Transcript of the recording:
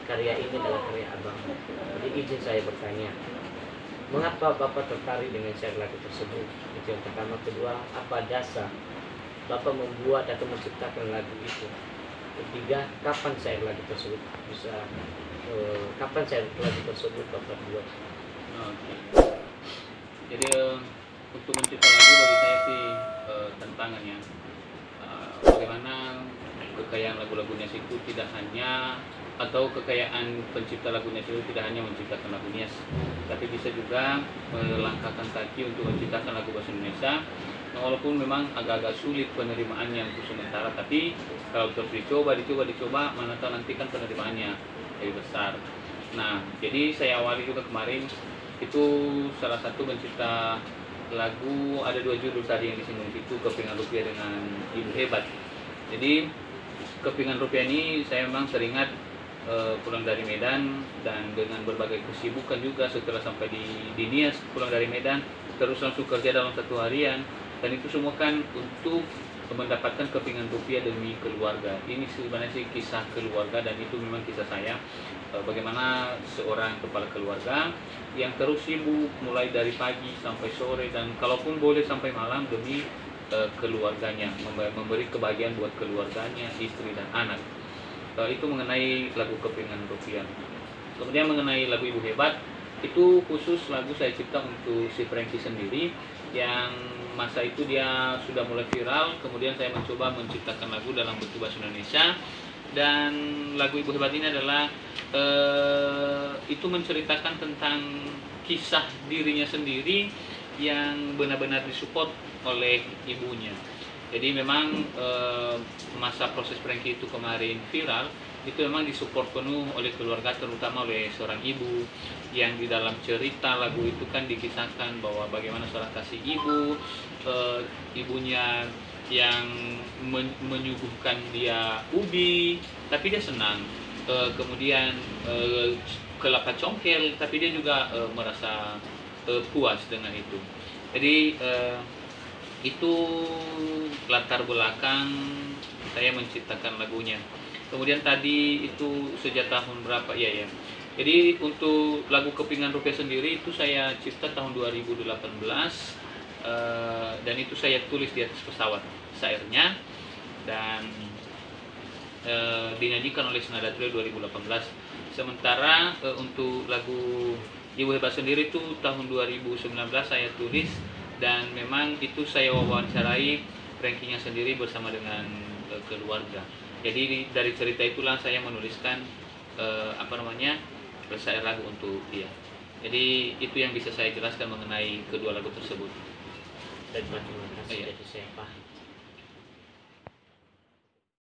karya ini adalah karya Abang. Jadi izin saya bertanya, mengapa Bapak tertarik dengan syair lagu tersebut? Itu yang pertama. Kedua, apa dasar Bapak membuat atau menciptakan lagu itu? Ketiga, kapan syair lagu tersebut bisa kapan syair lagu tersebut Bapak buat? Oke. Jadi untuk mencipta lagu bagi saya sih tantangannya bagaimana kekayaan lagu-lagu Nias itu tidak hanya, atau kekayaan pencipta lagu Nias itu tidak hanya menciptakan lagu Nias, tapi bisa juga melangkahkan kaki untuk menciptakan lagu bahasa Indonesia. Nah, walaupun memang agak-agak sulit penerimaannya untuk sementara, tapi kalau terus dicoba, mana tahu nanti kan penerimaannya lebih besar. Nah, jadi saya awali juga kemarin itu salah satu mencipta lagu, ada 2 judul tadi yang disinggung itu, Kepingan Rupiah dengan Ibu Hebat. Jadi Kepingan Rupiah ini saya memang teringat pulang dari Medan, dan dengan berbagai kesibukan juga setelah sampai di Nias, pulang dari Medan terus langsung kerja dalam 1 harian, dan itu semua kan untuk mendapatkan kepingan rupiah demi keluarga. Ini sebenarnya sih kisah keluarga, dan itu memang kisah saya, bagaimana seorang kepala keluarga yang terus sibuk mulai dari pagi sampai sore, dan kalaupun boleh sampai malam demi keluarganya, memberi kebahagiaan buat keluarganya, istri dan anak. Itu mengenai lagu Kepingan Rupiah. Kemudian mengenai lagu Ibu Hebat, itu khusus lagu saya cipta untuk si Frankie sendiri, yang masa itu dia sudah mulai viral. Kemudian saya mencoba menciptakan lagu dalam bentuk bahasa Indonesia, dan lagu Ibu Hebat ini adalah itu menceritakan tentang kisah dirinya sendiri yang benar-benar disupport oleh ibunya. Jadi memang masa proses Frankie itu kemarin viral, itu memang disupport penuh oleh keluarga, terutama oleh seorang ibu, yang di dalam cerita lagu itu kan dikisahkan bahwa bagaimana seorang kasih ibu, ibunya yang menyuguhkan dia ubi, tapi dia senang. Kemudian kelapa congkel, tapi dia juga merasa puas dengan itu. Jadi itu latar belakang saya menciptakan lagunya. Kemudian tadi itu sejak tahun berapa ya. Jadi untuk lagu Kepingan Rupiah sendiri itu saya cipta tahun 2018, dan itu saya tulis di atas pesawat syairnya, dan dinyanyikan oleh Senada Trio 2018. Sementara untuk lagu Ibu Hebat sendiri itu tahun 2019 saya tulis, dan memang itu saya wawancarai Frankie-nya sendiri bersama dengan keluarga. Jadi dari cerita itulah saya menuliskan syair lagu untuk dia. Jadi itu yang bisa saya jelaskan mengenai kedua lagu tersebut. Dan terima kasih Iya. dari saya paham.